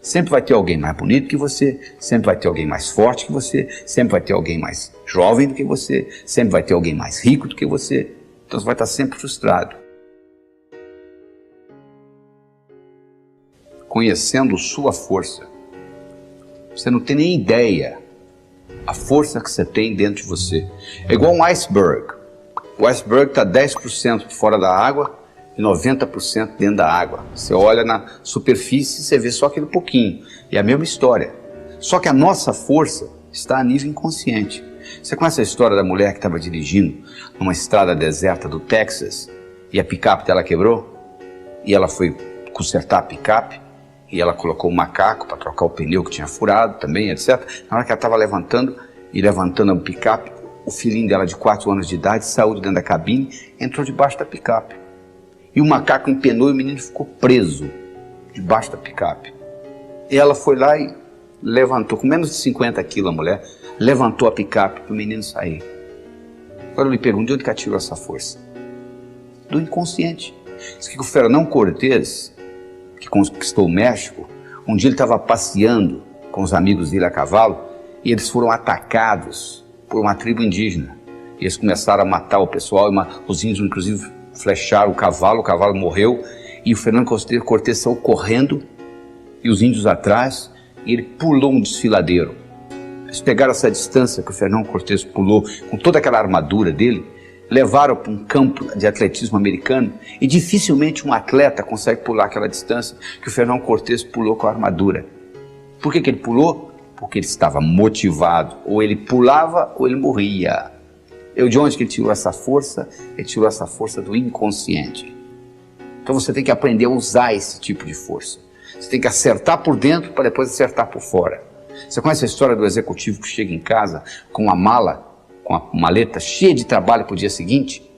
Sempre vai ter alguém mais bonito que você, sempre vai ter alguém mais forte que você, sempre vai ter alguém mais jovem do que você, sempre vai ter alguém mais rico do que você. Então você vai estar sempre frustrado. Conhecendo sua força, você não tem nem ideia a força que você tem dentro de você. É igual um iceberg. O iceberg está 10% fora da água e 90% dentro da água. Você olha na superfície e você vê só aquele pouquinho. E é a mesma história. Só que a nossa força está a nível inconsciente. Você conhece a história da mulher que estava dirigindo numa estrada deserta do Texas e a picape dela quebrou? E ela foi consertar a picape e ela colocou um macaco para trocar o pneu que tinha furado também, etc. Na hora que ela estava levantando a picape, o filhinho dela de 4 anos de idade saiu de dentro da cabine, entrou debaixo da picape. E o macaco empenou e o menino ficou preso debaixo da picape. E ela foi lá e levantou, com menos de 50 quilos a mulher, levantou a picape para o menino sair. Agora eu lhe pergunto, de onde que ela tirou essa força? Do inconsciente. Diz que o Fernão Cortés, que conquistou o México, um dia ele estava passeando com os amigos dele a cavalo e eles foram atacados por uma tribo indígena. E eles começaram a matar o pessoal, os índios inclusive flecharam o cavalo morreu e o Fernando Cortés saiu correndo e os índios atrás e ele pulou um desfiladeiro. Eles pegaram essa distância que o Fernando Cortés pulou com toda aquela armadura dele, levaram para um campo de atletismo americano e dificilmente um atleta consegue pular aquela distância que o Fernando Cortés pulou com a armadura. Por que ele pulou? Porque ele estava motivado, ou ele pulava ou ele morria. De onde que ele tirou essa força? Ele tirou essa força do inconsciente. Então você tem que aprender a usar esse tipo de força. Você tem que acertar por dentro para depois acertar por fora. Você conhece a história do executivo que chega em casa com uma mala, com a maleta cheia de trabalho para o dia seguinte?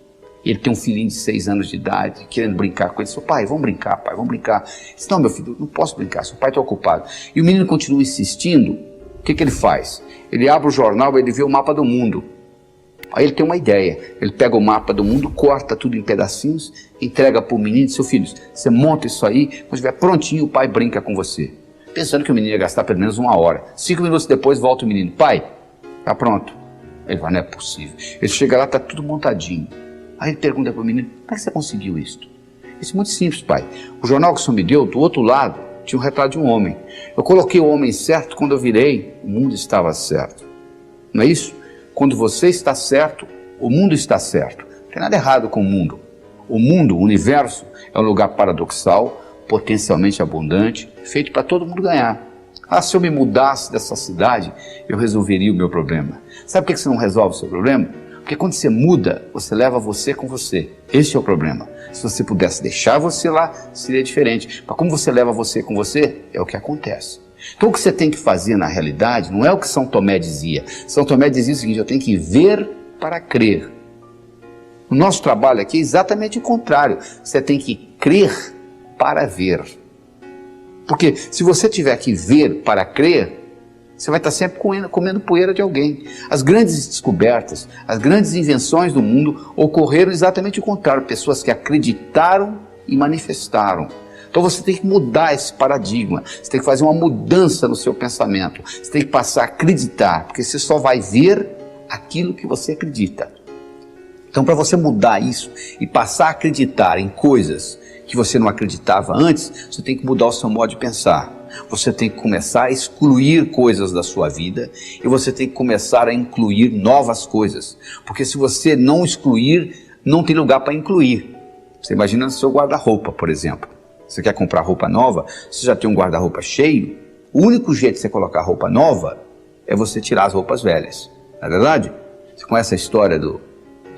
E ele tem um filhinho de 6 anos de idade, querendo brincar com ele. Seu pai, vamos brincar, pai, vamos brincar. Ele disse, não, meu filho, não posso brincar, seu pai está ocupado. E o menino continua insistindo. O que ele faz? Ele abre o jornal e ele vê o mapa do mundo. Aí ele tem uma ideia, ele pega o mapa do mundo, corta tudo em pedacinhos, entrega para o menino e diz, seu filho, você monta isso aí, quando estiver prontinho o pai brinca com você. Pensando que o menino ia gastar pelo menos 1 hora. 5 minutos depois volta o menino, pai, tá pronto. Ele vai, não é possível. Ele chega lá, tá tudo montadinho. Aí ele pergunta para o menino, como é que você conseguiu isso? Isso é muito simples, pai. O jornal que o senhor me deu, do outro lado, tinha um retrato de um homem. Eu coloquei o homem certo, quando eu virei, o mundo estava certo. Não é isso? Quando você está certo, o mundo está certo. Não tem nada errado com o mundo. O mundo, o universo, é um lugar paradoxal, potencialmente abundante, feito para todo mundo ganhar. Ah, se eu me mudasse dessa cidade, eu resolveria o meu problema. Sabe por que você não resolve o seu problema? Porque quando você muda, você leva você com você. Esse é o problema. Se você pudesse deixar você lá, seria diferente. Mas como você leva você com você, é o que acontece. Então o que você tem que fazer na realidade não é o que São Tomé dizia. São Tomé dizia o seguinte, eu tenho que ver para crer. O nosso trabalho aqui é exatamente o contrário. Você tem que crer para ver. Porque se você tiver que ver para crer, você vai estar sempre comendo poeira de alguém. As grandes descobertas, as grandes invenções do mundo ocorreram exatamente o contrário. Pessoas que acreditaram e manifestaram. Então você tem que mudar esse paradigma, você tem que fazer uma mudança no seu pensamento, você tem que passar a acreditar, porque você só vai ver aquilo que você acredita. Então para você mudar isso e passar a acreditar em coisas que você não acreditava antes, você tem que mudar o seu modo de pensar. Você tem que começar a excluir coisas da sua vida e você tem que começar a incluir novas coisas. Porque se você não excluir, não tem lugar para incluir. Você imagina no seu guarda-roupa, por exemplo. Você quer comprar roupa nova, você já tem um guarda-roupa cheio, o único jeito de você colocar roupa nova é você tirar as roupas velhas. Não é verdade? Você conhece a história do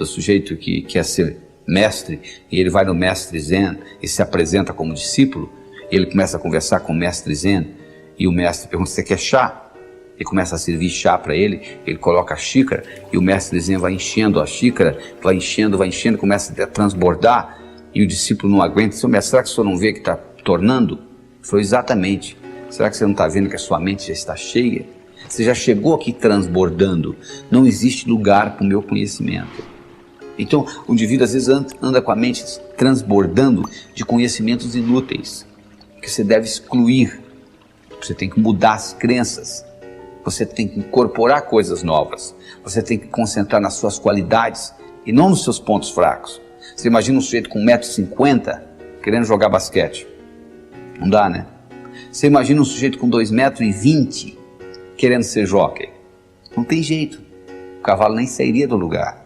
sujeito que quer ser mestre e ele vai no mestre Zen e se apresenta como discípulo, e ele começa a conversar com o mestre Zen e o mestre pergunta, você quer chá? Ele começa a servir chá para ele, ele coloca a xícara e o mestre Zen vai enchendo a xícara, vai enchendo, começa a transbordar. E o discípulo não aguenta, seu mestre, será que o senhor não vê que está tornando? Foi exatamente. Será que você não está vendo que a sua mente já está cheia? Você já chegou aqui transbordando. Não existe lugar para o meu conhecimento. Então, o indivíduo às vezes anda com a mente transbordando de conhecimentos inúteis, que você deve excluir. Você tem que mudar as crenças. Você tem que incorporar coisas novas. Você tem que concentrar nas suas qualidades e não nos seus pontos fracos. Você imagina um sujeito com 1,50 m querendo jogar basquete. Não dá, né? Você imagina um sujeito com 2,20 m querendo ser jockey. Não tem jeito. O cavalo nem sairia do lugar.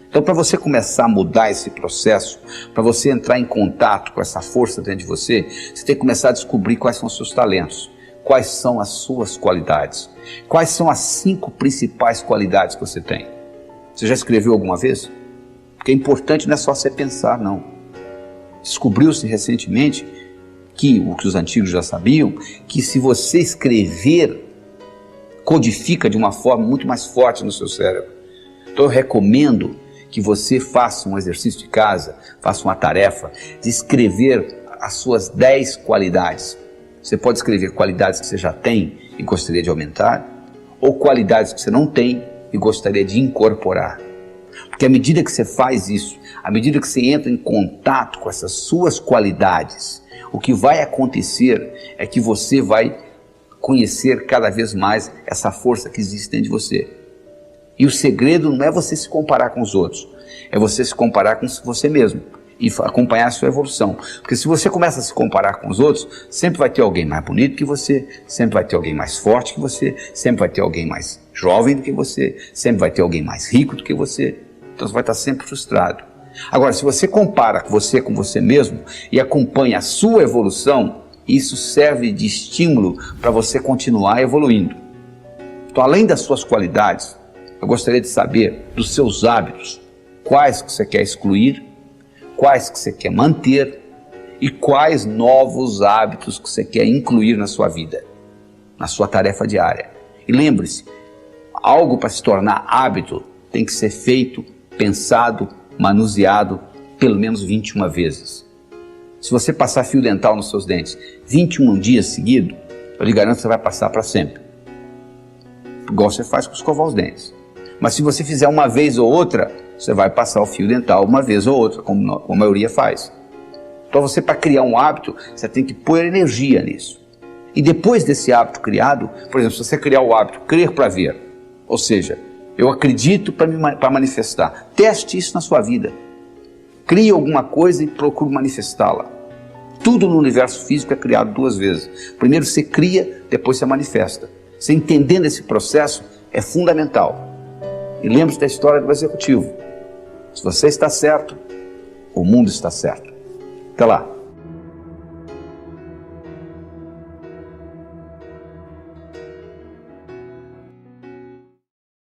Então, para você começar a mudar esse processo, para você entrar em contato com essa força dentro de você, você tem que começar a descobrir quais são os seus talentos, quais são as suas qualidades, quais são as 5 principais qualidades que você tem. Você já escreveu alguma vez? Porque é importante, não é só você pensar, não. Descobriu-se recentemente que, o que os antigos já sabiam, que se você escrever, codifica de uma forma muito mais forte no seu cérebro. Então eu recomendo que você faça um exercício de casa, faça uma tarefa de escrever as suas 10 qualidades. Você pode escrever qualidades que você já tem e gostaria de aumentar, ou qualidades que você não tem e gostaria de incorporar. Porque à medida que você faz isso, à medida que você entra em contato com essas suas qualidades, o que vai acontecer é que você vai conhecer cada vez mais essa força que existe dentro de você. E o segredo não é você se comparar com os outros, é você se comparar com você mesmo e acompanhar a sua evolução. Porque se você começa a se comparar com os outros, sempre vai ter alguém mais bonito que você, sempre vai ter alguém mais forte que você, sempre vai ter alguém mais jovem do que você, sempre vai ter alguém mais rico do que você. Então você vai estar sempre frustrado. Agora, se você compara com você mesmo e acompanha a sua evolução, isso serve de estímulo para você continuar evoluindo. Então, além das suas qualidades, eu gostaria de saber dos seus hábitos, quais que você quer excluir, quais que você quer manter e quais novos hábitos que você quer incluir na sua vida, na sua tarefa diária. E lembre-se, algo para se tornar hábito tem que ser feito, pensado, manuseado pelo menos 21 vezes. Se você passar fio dental nos seus dentes 21 dias seguidos, eu lhe garanto que você vai passar para sempre. Igual você faz com escovar os dentes. Mas se você fizer uma vez ou outra, você vai passar o fio dental uma vez ou outra, como a maioria faz. Então você, para criar um hábito, você tem que pôr energia nisso. E depois desse hábito criado, por exemplo, se você criar o hábito crer para ver, ou seja, eu acredito para manifestar, teste isso na sua vida. Crie alguma coisa e procure manifestá-la. Tudo no universo físico é criado 2 vezes. Primeiro você cria, depois você manifesta. Você entendendo esse processo é fundamental. E lembre-se da história do executivo. Se você está certo, o mundo está certo. Até lá.